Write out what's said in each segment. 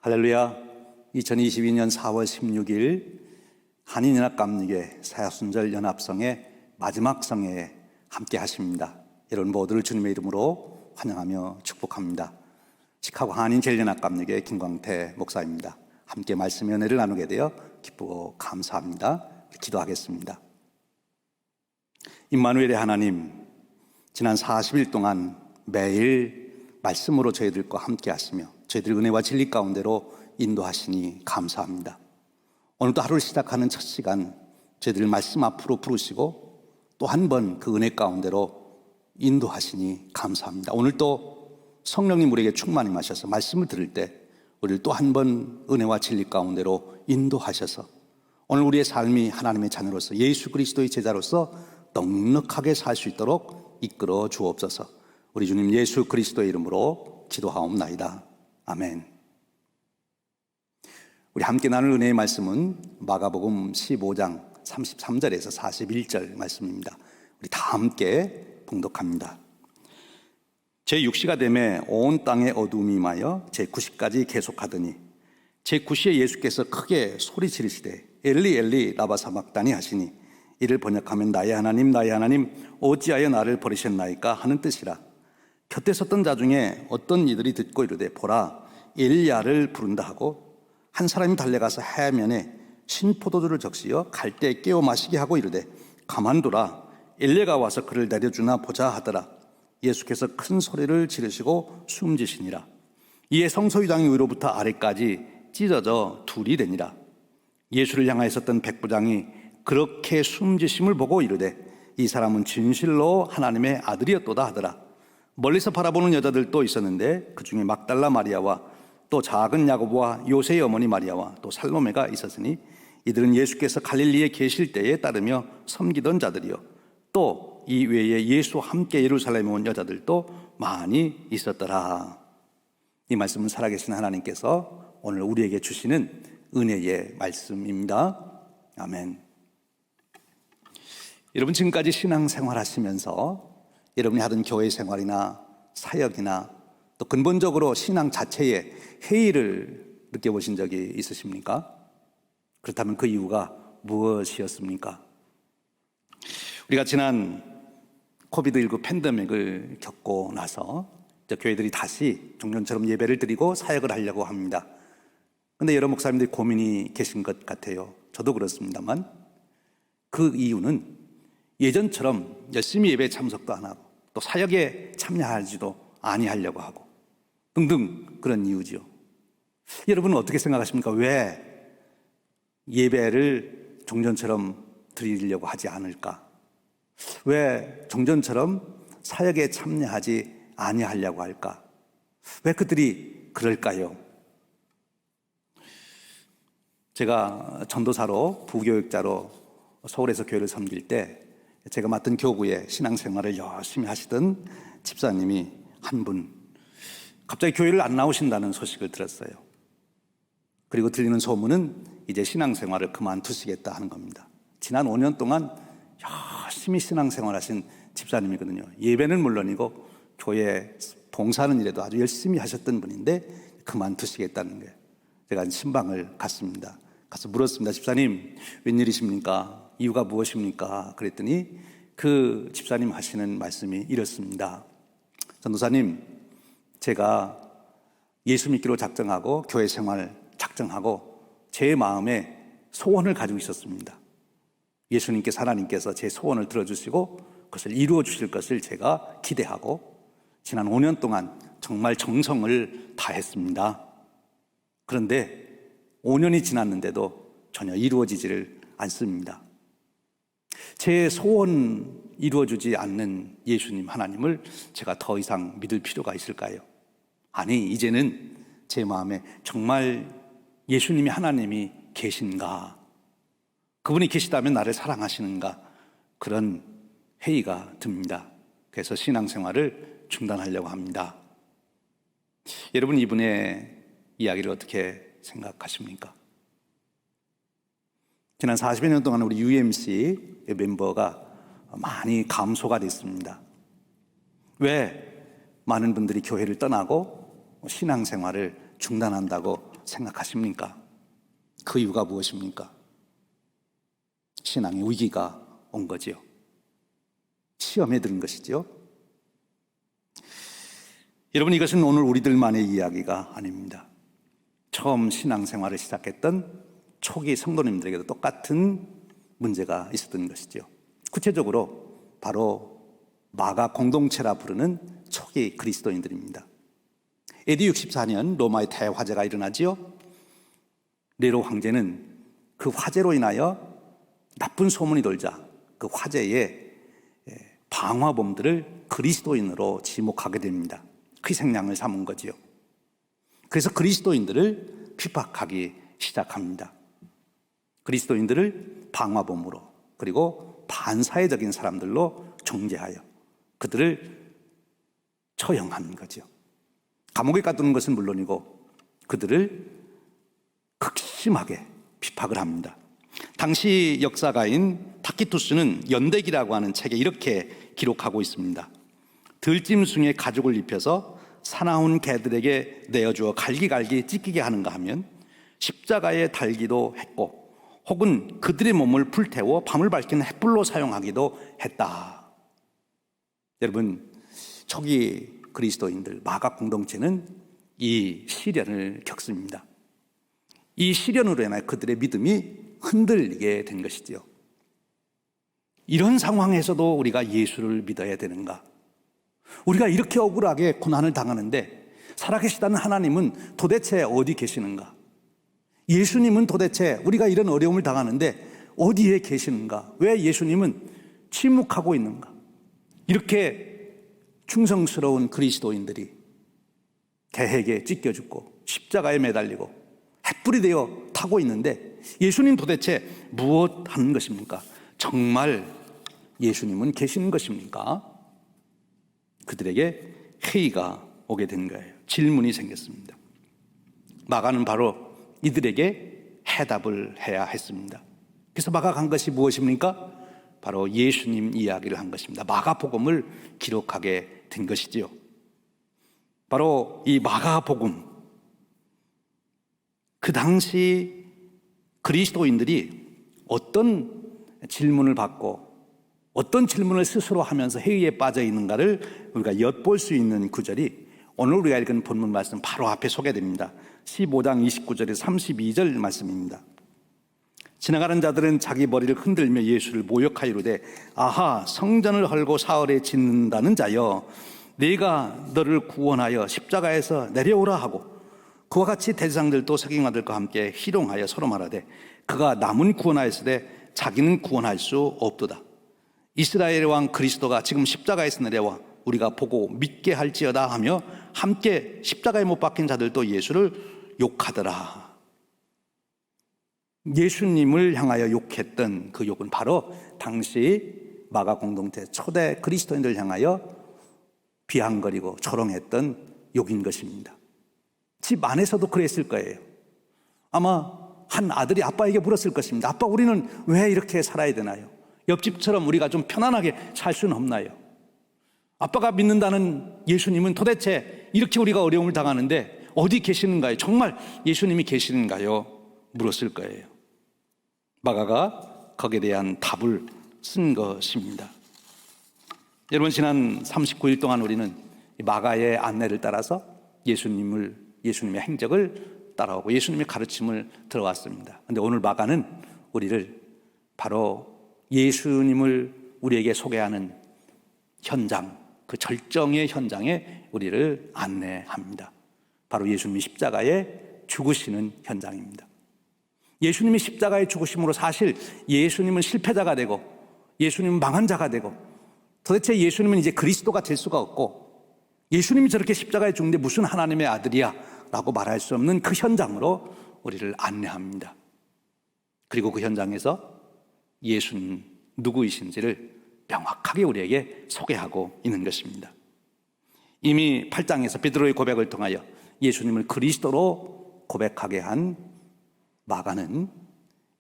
할렐루야. 2022년 4월 16일 한인연합감리교 사야순절 연합성의 마지막 성회에 함께 하십니다. 여러분 모두를 주님의 이름으로 환영하며 축복합니다. 시카고 한인제일연합감리교의 김광태 목사입니다. 함께 말씀의 은혜를 나누게 되어 기쁘고 감사합니다. 기도하겠습니다. 임마누엘의 하나님, 지난 40일 동안 매일 말씀으로 저희들과 함께 하시며 저희들 은혜와 진리 가운데로 인도하시니 감사합니다. 오늘도 하루를 시작하는 첫 시간 저희들 말씀 앞으로 부르시고 또 한 번 그 은혜 가운데로 인도하시니 감사합니다. 오늘 또 성령님 우리에게 충만히 마셔서 말씀을 들을 때 우리를 또 한 번 은혜와 진리 가운데로 인도하셔서 오늘 우리의 삶이 하나님의 자녀로서 예수 그리스도의 제자로서 넉넉하게 살 수 있도록 이끌어 주옵소서. 우리 주님 예수 그리스도의 이름으로 기도하옵나이다. 아멘. 우리 함께 나눌 은혜의 말씀은 마가복음 15장 33절에서 41절 말씀입니다. 우리 다 함께 봉독합니다. 제6시가 되매 온 땅에 어두움이 임하여 제9시까지 계속하더니 제9시에 예수께서 크게 소리 지르시되 엘리 엘리 라바 사막다니 하시니 이를 번역하면 나의 하나님 어찌하여 나를 버리셨나이까 하는 뜻이라. 곁에 섰던 자 중에 어떤 이들이 듣고 이르되 보라 엘리야를 부른다 하고 한 사람이 달려가서 해면에 신포도주를 적시어 갈대에 깨워 마시게 하고 이르되 가만두라 엘리야가 와서 그를 내려주나 보자 하더라. 예수께서 큰 소리를 지르시고 숨지시니라. 이에 성소유장이 위로부터 아래까지 찢어져 둘이 되니라. 예수를 향하여 있었던 백부장이 그렇게 숨지심을 보고 이르되 이 사람은 진실로 하나님의 아들이었도다 하더라. 멀리서 바라보는 여자들도 있었는데 그 중에 막달라 마리아와 또 작은 야고보와 요새의 어머니 마리아와 또 살로메가 있었으니 이들은 예수께서 갈릴리에 계실 때에 따르며 섬기던 자들이요 또 이 외에 예수와 함께 예루살렘에 온 여자들도 많이 있었더라. 이 말씀은 살아계신 하나님께서 오늘 우리에게 주시는 은혜의 말씀입니다. 아멘. 여러분 지금까지 신앙생활 하시면서 여러분이 하던 교회 생활이나 사역이나 또 근본적으로 신앙 자체에 회의를 느껴보신 적이 있으십니까? 그렇다면 그 이유가 무엇이었습니까? 우리가 지난 코비드19 팬데믹을 겪고 나서 교회들이 다시 종전처럼 예배를 드리고 사역을 하려고 합니다. 그런데 여러 목사님들이 고민이 계신 것 같아요. 저도 그렇습니다만 그 이유는 예전처럼 열심히 예배에 참석도 안 하고 또 사역에 참여하지도 아니하려고 하고 등등 그런 이유지요. 여러분은 어떻게 생각하십니까? 왜 예배를 종전처럼 드리려고 하지 않을까? 왜 종전처럼 사역에 참여하지 아니하려고 할까? 왜 그들이 그럴까요? 제가 전도사로 부교육자로 서울에서 교회를 섬길 때 제가 맡은 교구에 신앙생활을 열심히 하시던 집사님이 한 분 갑자기 교회를 안 나오신다는 소식을 들었어요. 그리고 들리는 소문은 이제 신앙생활을 그만두시겠다 하는 겁니다. 지난 5년 동안 열심히 신앙생활하신 집사님이거든요. 예배는 물론이고 교회 봉사하는 일에도 아주 열심히 하셨던 분인데 그만두시겠다는 거예요. 제가 신방을 갔습니다. 가서 물었습니다. 집사님 웬일이십니까? 이유가 무엇입니까? 그랬더니 그 집사님 하시는 말씀이 이렇습니다. 전도사님, 제가 예수 믿기로 작정하고 교회 생활 작정하고 제 마음에 소원을 가지고 있었습니다. 예수님께서 하나님께서 제 소원을 들어주시고 그것을 이루어 주실 것을 제가 기대하고 지난 5년 동안 정말 정성을 다했습니다. 그런데 5년이 지났는데도 전혀 이루어지지를 않습니다. 제 소원 이루어주지 않는 예수님 하나님을 제가 더 이상 믿을 필요가 있을까요? 아니, 이제는 제 마음에 정말 예수님이 하나님이 계신가? 그분이 계시다면 나를 사랑하시는가? 그런 회의가 듭니다. 그래서 신앙생활을 중단하려고 합니다. 여러분 이분의 이야기를 어떻게 생각하십니까? 지난 40여 년 동안 우리 UMC 멤버가 많이 감소가 됐습니다. 왜 많은 분들이 교회를 떠나고 신앙생활을 중단한다고 생각하십니까? 그 이유가 무엇입니까? 신앙의 위기가 온 거지요. 시험에 들은 것이죠. 여러분, 이것은 오늘 우리들만의 이야기가 아닙니다. 처음 신앙생활을 시작했던 초기 성도님들에게도 똑같은 문제가 있었던 것이죠. 구체적으로 바로 마가 공동체라 부르는 초기 그리스도인들입니다. AD 64년 로마의 대화재가 일어나지요. 네로 황제는 그 화재로 인하여 나쁜 소문이 돌자 그 화재에 방화범들을 그리스도인으로 지목하게 됩니다. 희생양을 삼은 거지요. 그래서 그리스도인들을 핍박하기 시작합니다. 그리스도인들을 방화범으로, 그리고 반사회적인 사람들로 정죄하여 그들을 처형하는 거죠. 감옥에 가두는 것은 물론이고 그들을 극심하게 비박을 합니다. 당시 역사가인 타키투스는 연대기라고 하는 책에 이렇게 기록하고 있습니다. 들짐승의 가죽을 입혀서 사나운 개들에게 내어주어 갈기갈기 찢기게 하는가 하면 십자가에 달기도 했고, 혹은 그들의 몸을 불태워 밤을 밝히는 횃불로 사용하기도 했다. 여러분, 초기 그리스도인들 마가 공동체는 이 시련을 겪습니다. 이 시련으로 인하여 그들의 믿음이 흔들리게 된 것이죠. 이런 상황에서도 우리가 예수를 믿어야 되는가? 우리가 이렇게 억울하게 고난을 당하는데 살아계시다는 하나님은 도대체 어디 계시는가? 예수님은 도대체 우리가 이런 어려움을 당하는데 어디에 계시는가? 왜 예수님은 침묵하고 있는가? 이렇게 충성스러운 그리스도인들이 개에게 찢겨 죽고 십자가에 매달리고 횃불이 되어 타고 있는데 예수님 도대체 무엇 하는 것입니까? 정말 예수님은 계시는 것입니까? 그들에게 회의가 오게 된 거예요. 질문이 생겼습니다. 마가는 바로 이들에게 해답을 해야 했습니다. 그래서 마가가 한 것이 무엇입니까? 바로 예수님 이야기를 한 것입니다. 마가복음을 기록하게 된 것이지요. 바로 이 마가복음, 그 당시 그리스도인들이 어떤 질문을 받고 어떤 질문을 스스로 하면서 회의에 빠져 있는가를 우리가 엿볼 수 있는 구절이 오늘 우리가 읽은 본문 말씀 바로 앞에 소개됩니다. 15장 29절에서 32절 말씀입니다. 지나가는 자들은 자기 머리를 흔들며 예수를 모욕하이로되 아하, 성전을 헐고 사흘에 짓는다는 자여, 내가 너를 구원하여 십자가에서 내려오라 하고 그와 같이 대제사장들도 서기관들과 함께 희롱하여 서로 말하되 그가 남은 구원하였으되 자기는 구원할 수 없도다. 이스라엘의 왕 그리스도가 지금 십자가에서 내려와 우리가 보고 믿게 할지어다 하며 함께 십자가에 못 박힌 자들도 예수를 욕하더라. 예수님을 향하여 욕했던 그 욕은 바로 당시 마가 공동체 초대 그리스도인들 향하여 비아냥거리고 조롱했던 욕인 것입니다. 집 안에서도 그랬을 거예요. 아마 한 아들이 아빠에게 물었을 것입니다. 아빠, 우리는 왜 이렇게 살아야 되나요? 옆집처럼 우리가 좀 편안하게 살 수는 없나요? 아빠가 믿는다는 예수님은 도대체 이렇게 우리가 어려움을 당하는데 어디 계시는가요? 정말 예수님이 계시는가요? 물었을 거예요. 마가가 거기에 대한 답을 쓴 것입니다. 여러분, 지난 39일 동안 우리는 마가의 안내를 따라서 예수님의 행적을 따라오고 예수님의 가르침을 들어왔습니다. 그런데 오늘 마가는 우리를 바로 예수님을 우리에게 소개하는 현장, 그 절정의 현장에 우리를 안내합니다. 바로 예수님이 십자가에 죽으시는 현장입니다. 예수님이 십자가에 죽으심으로 사실 예수님은 실패자가 되고 예수님은 망한 자가 되고 도대체 예수님은 이제 그리스도가 될 수가 없고 예수님이 저렇게 십자가에 죽는데 무슨 하나님의 아들이야 라고 말할 수 없는 그 현장으로 우리를 안내합니다. 그리고 그 현장에서 예수는 누구이신지를 명확하게 우리에게 소개하고 있는 것입니다. 이미 8장에서 베드로의 고백을 통하여 예수님을 그리스도로 고백하게 한 마가는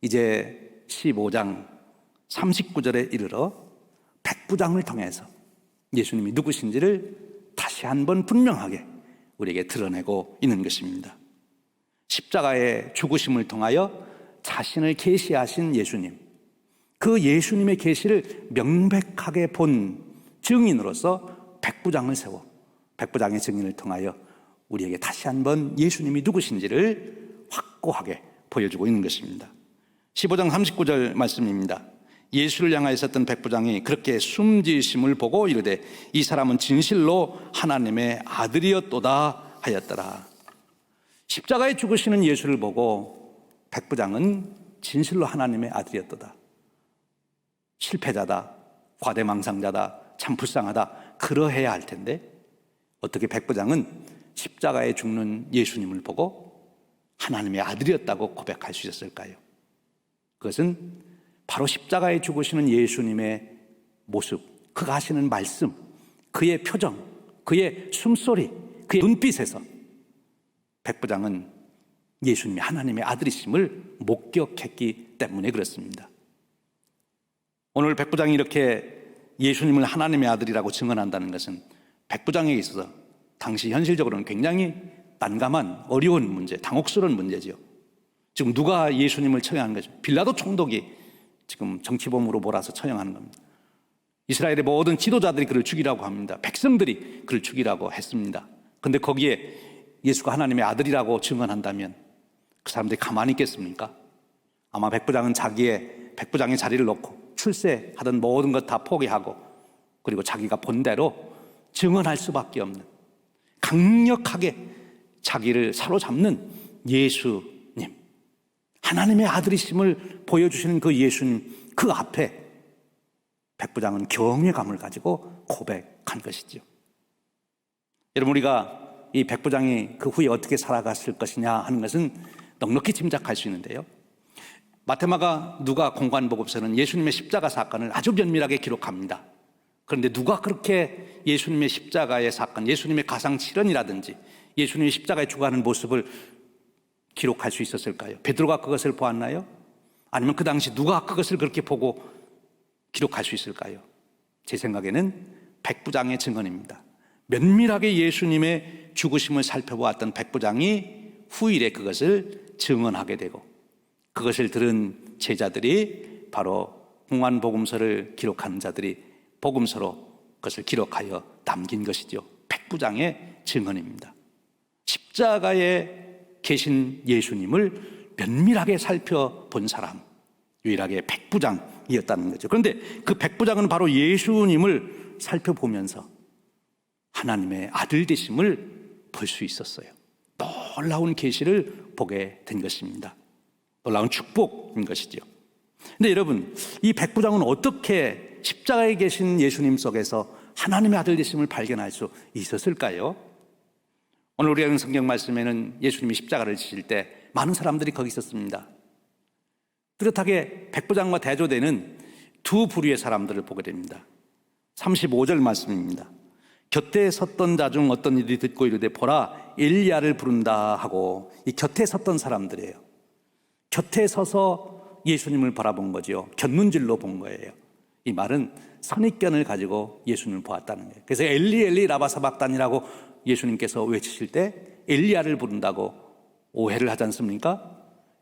이제 15장 39절에 이르러 백부장을 통해서 예수님이 누구신지를 다시 한번 분명하게 우리에게 드러내고 있는 것입니다. 십자가의 죽으심을 통하여 자신을 계시하신 예수님, 그 예수님의 계시를 명백하게 본 증인으로서 백부장을 세워 백부장의 증인을 통하여 우리에게 다시 한번 예수님이 누구신지를 확고하게 보여주고 있는 것입니다. 15장 39절 말씀입니다. 예수를 향하여 있었던 백부장이 그렇게 숨지심을 보고 이르되 이 사람은 진실로 하나님의 아들이었도다 하였더라. 십자가에 죽으시는 예수를 보고 백부장은 진실로 하나님의 아들이었도다. 실패자다, 과대망상자다, 참 불쌍하다, 그러해야 할 텐데 어떻게 백부장은 십자가에 죽는 예수님을 보고 하나님의 아들이었다고 고백할 수 있었을까요? 그것은 바로 십자가에 죽으시는 예수님의 모습, 그가 하시는 말씀, 그의 표정, 그의 숨소리, 그의 눈빛에서 백부장은 예수님이 하나님의 아들이심을 목격했기 때문에 그렇습니다. 오늘 백부장이 이렇게 예수님을 하나님의 아들이라고 증언한다는 것은 백부장에게 있어서 당시 현실적으로는 굉장히 난감한 어려운 문제, 당혹스러운 문제지요. 지금 누가 예수님을 처형하는 거죠? 빌라도 총독이 지금 정치범으로 몰아서 처형하는 겁니다. 이스라엘의 모든 지도자들이 그를 죽이라고 합니다. 백성들이 그를 죽이라고 했습니다. 그런데 거기에 예수가 하나님의 아들이라고 증언한다면 그 사람들이 가만히 있겠습니까? 아마 백부장은 자기의 백부장의 자리를 놓고 출세하던 모든 것 다 포기하고 그리고 자기가 본대로 증언할 수밖에 없는, 강력하게 자기를 사로잡는 예수님, 하나님의 아들이심을 보여주시는 그 예수님, 그 앞에 백부장은 경외감을 가지고 고백한 것이죠. 여러분, 우리가 이 백부장이 그 후에 어떻게 살아갔을 것이냐 하는 것은 넉넉히 짐작할 수 있는데요, 마테마가 누가 공관복음서는 예수님의 십자가 사건을 아주 면밀하게 기록합니다. 그런데 누가 그렇게 예수님의 십자가의 사건, 예수님의 가상칠언이라든지 예수님이 십자가에 죽어가는 모습을 기록할 수 있었을까요? 베드로가 그것을 보았나요? 아니면 그 당시 누가 그것을 그렇게 보고 기록할 수 있을까요? 제 생각에는 백부장의 증언입니다. 면밀하게 예수님의 죽으심을 살펴보았던 백부장이 후일에 그것을 증언하게 되고 그것을 들은 제자들이 바로 공관복음서를 기록하는 자들이 복음서로 그것을 기록하여 남긴 것이죠. 백부장의 증언입니다. 십자가에 계신 예수님을 면밀하게 살펴본 사람, 유일하게 백부장이었다는 거죠. 그런데 그 백부장은 바로 예수님을 살펴보면서 하나님의 아들 되심을 볼 수 있었어요. 놀라운 계시를 보게 된 것입니다. 놀라운 축복인 것이죠. 그런데 여러분, 이 백부장은 어떻게 십자가에 계신 예수님 속에서 하나님의 아들 되심을 발견할 수 있었을까요? 오늘 우리가 읽은 성경 말씀에는 예수님이 십자가를 지실 때 많은 사람들이 거기 있었습니다. 뚜렷하게 백부장과 대조되는 두 부류의 사람들을 보게 됩니다. 35절 말씀입니다. 곁에 섰던 자 중 어떤 이들이 듣고 이르되 보라 엘리야를 부른다 하고, 이 곁에 섰던 사람들이에요. 곁에 서서 예수님을 바라본 거죠. 곁눈질로 본 거예요. 이 말은 선입견을 가지고 예수님을 보았다는 거예요. 그래서 엘리 엘리 라바 사박단이라고 예수님께서 외치실 때 엘리야를 부른다고 오해를 하지 않습니까?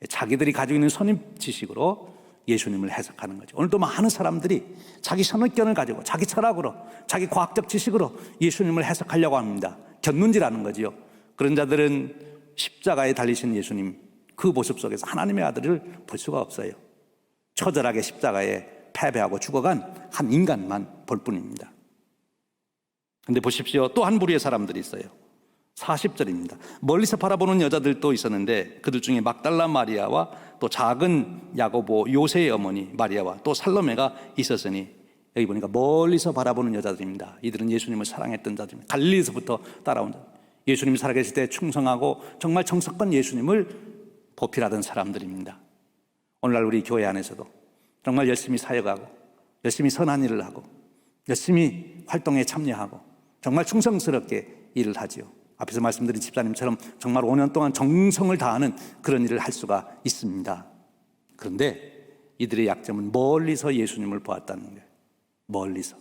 자기들이 가지고 있는 선입 지식으로 예수님을 해석하는 거죠. 오늘도 많은 사람들이 자기 선입견을 가지고 자기 철학으로, 자기 과학적 지식으로 예수님을 해석하려고 합니다. 곁눈질하는 거죠. 그런 자들은 십자가에 달리신 예수님, 그 모습 속에서 하나님의 아들을 볼 수가 없어요. 처절하게 십자가에 패배하고 죽어간 한 인간만 볼 뿐입니다. 그런데 보십시오, 또 한 부류의 사람들이 있어요. 40절입니다. 멀리서 바라보는 여자들도 있었는데 그들 중에 막달라 마리아와 또 작은 야고보 요새의 어머니 마리아와 또 살로메가 있었으니, 여기 보니까 멀리서 바라보는 여자들입니다. 이들은 예수님을 사랑했던 자들입니다. 갈릴리에서부터 따라온 자들, 예수님이 살아계실 때 충성하고 정말 정석권 예수님을 보필하던 사람들입니다. 오늘날 우리 교회 안에서도 정말 열심히 사역하고 열심히 선한 일을 하고 열심히 활동에 참여하고 정말 충성스럽게 일을 하지요. 앞에서 말씀드린 집사님처럼 정말 5년 동안 정성을 다하는 그런 일을 할 수가 있습니다. 그런데 이들의 약점은 멀리서 예수님을 보았다는 거예요. 멀리서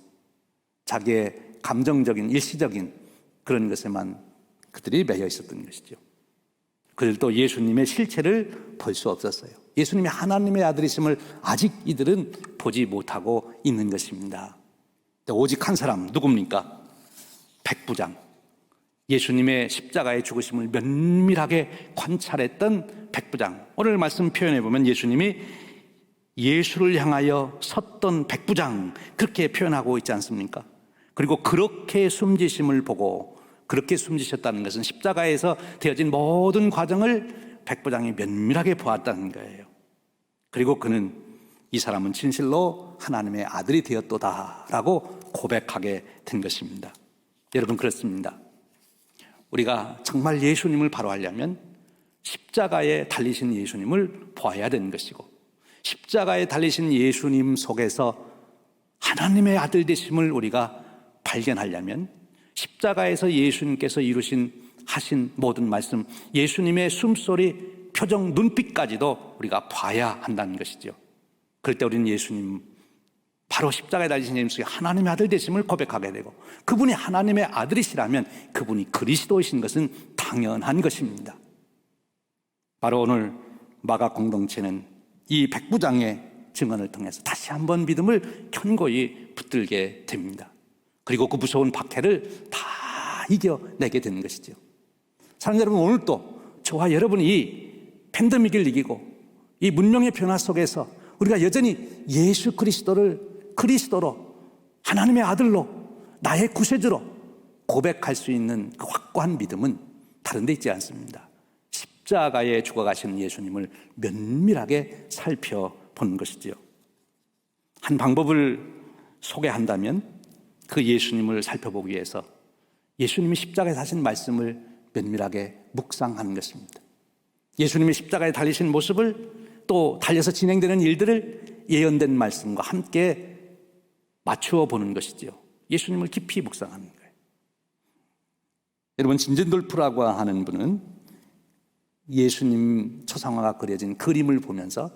자기의 감정적인 일시적인 그런 것에만 그들이 매여 있었던 것이죠. 그들도 예수님의 실체를 볼 수 없었어요. 예수님이 하나님의 아들이심을 아직 이들은 보지 못하고 있는 것입니다. 오직 한 사람, 누굽니까? 백부장. 예수님의 십자가의 죽으심을 면밀하게 관찰했던 백부장. 오늘 말씀 표현해 보면 예수님이 예수를 향하여 섰던 백부장, 그렇게 표현하고 있지 않습니까? 그리고 그렇게 숨지심을 보고, 그렇게 숨지셨다는 것은 십자가에서 되어진 모든 과정을 백부장이 면밀하게 보았다는 거예요. 그리고 그는 이 사람은 진실로 하나님의 아들이 되었도다라고 고백하게 된 것입니다. 여러분, 그렇습니다. 우리가 정말 예수님을 바로 하려면 십자가에 달리신 예수님을 보아야 되는 것이고, 십자가에 달리신 예수님 속에서 하나님의 아들 되심을 우리가 발견하려면 십자가에서 예수님께서 하신 모든 말씀, 예수님의 숨소리, 표정, 눈빛까지도 우리가 봐야 한다는 것이죠. 그럴 때 우리는 예수님, 바로 십자가에 달리신 예수님 속에 하나님의 아들 되심을 고백하게 되고, 그분이 하나님의 아들이시라면 그분이 그리스도이신 것은 당연한 것입니다. 바로 오늘 마가 공동체는 이 백부장의 증언을 통해서 다시 한번 믿음을 견고히 붙들게 됩니다. 그리고 그 무서운 박해를 다 이겨내게 되는 것이죠. 사랑하는 여러분, 오늘도 저와 여러분이 이 팬데믹을 이기고 이 문명의 변화 속에서 우리가 여전히 예수 그리스도를 그리스도로, 하나님의 아들로, 나의 구세주로 고백할 수 있는 그 확고한 믿음은 다른 데 있지 않습니다. 십자가에 죽어가시는 예수님을 면밀하게 살펴보는 것이지요. 한 방법을 소개한다면 그 예수님을 살펴보기 위해서 예수님이 십자가에 사신 말씀을 면밀하게 묵상하는 것입니다. 예수님이 십자가에 달리신 모습을, 또 달려서 진행되는 일들을 예언된 말씀과 함께 맞추어 보는 것이지요. 예수님을 깊이 묵상하는 거예요. 여러분, 진젠돌프라고 하는 분은 예수님 초상화가 그려진 그림을 보면서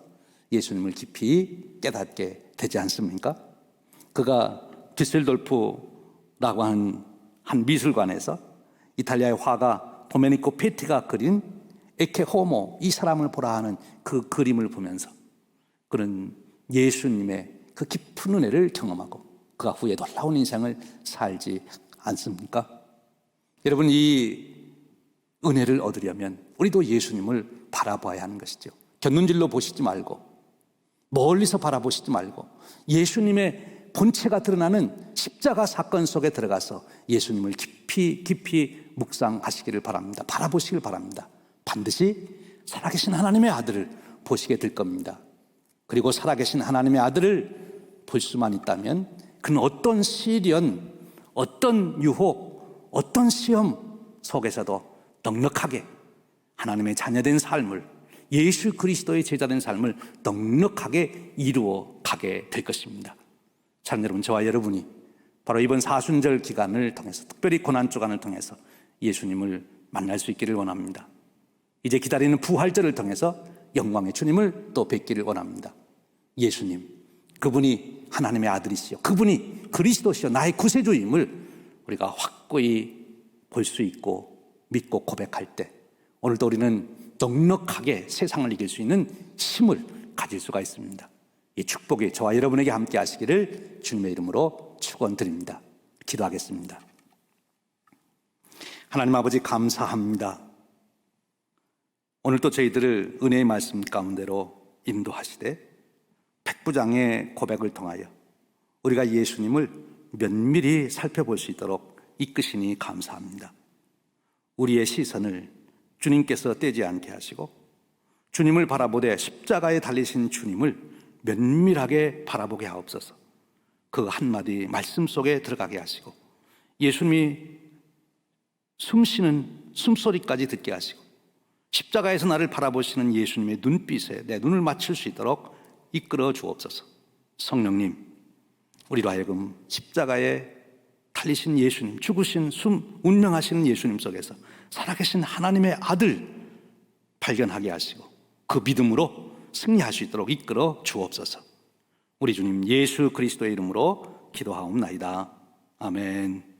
예수님을 깊이 깨닫게 되지 않습니까? 그가 뒤셀돌프라고 하는 한 미술관에서 이탈리아의 화가 도메니코 페티가 그린 에케 호모, 이 사람을 보라 하는 그 그림을 보면서 그는 예수님의 그 깊은 은혜를 경험하고 그가 후에 놀라운 인생을 살지 않습니까? 여러분, 이 은혜를 얻으려면 우리도 예수님을 바라봐야 하는 것이죠. 곁눈질로 보시지 말고, 멀리서 바라보시지 말고, 예수님의 본체가 드러나는 십자가 사건 속에 들어가서 예수님을 깊이 묵상하시기를 바랍니다. 바라보시길 바랍니다. 반드시 살아계신 하나님의 아들을 보시게 될 겁니다. 그리고 살아계신 하나님의 아들을 볼 수만 있다면 그는 어떤 시련, 어떤 유혹, 어떤 시험 속에서도 넉넉하게 하나님의 자녀된 삶을, 예수 그리스도의 제자된 삶을 넉넉하게 이루어 가게 될 것입니다. 참, 여러분, 저와 여러분이 바로 이번 사순절 기간을 통해서, 특별히 고난 주간을 통해서 예수님을 만날 수 있기를 원합니다. 이제 기다리는 부활절을 통해서 영광의 주님을 또 뵙기를 원합니다. 예수님, 그분이 하나님의 아들이시요, 그분이 그리스도시요, 나의 구세주임을 우리가 확고히 볼 수 있고 믿고 고백할 때 오늘도 우리는 넉넉하게 세상을 이길 수 있는 힘을 가질 수가 있습니다. 이 축복이 저와 여러분에게 함께 하시기를 주님의 이름으로 축원드립니다. 기도하겠습니다. 하나님 아버지, 감사합니다. 오늘 또 저희들을 은혜의 말씀 가운데로 인도하시되 백부장의 고백을 통하여 우리가 예수님을 면밀히 살펴볼 수 있도록 이끄시니 감사합니다. 우리의 시선을 주님께서 떼지 않게 하시고 주님을 바라보되 십자가에 달리신 주님을 면밀하게 바라보게 하옵소서. 그 한마디 말씀 속에 들어가게 하시고 예수님이 숨쉬는 숨소리까지 듣게 하시고 십자가에서 나를 바라보시는 예수님의 눈빛에 내 눈을 맞출 수 있도록 이끌어 주옵소서. 성령님, 우리로 하여금 십자가에 달리신 예수님, 죽으신 운명하시는 예수님 속에서 살아계신 하나님의 아들 발견하게 하시고 그 믿음으로 승리할 수 있도록 이끌어 주옵소서. 우리 주님 예수 그리스도의 이름으로 기도하옵나이다. 아멘.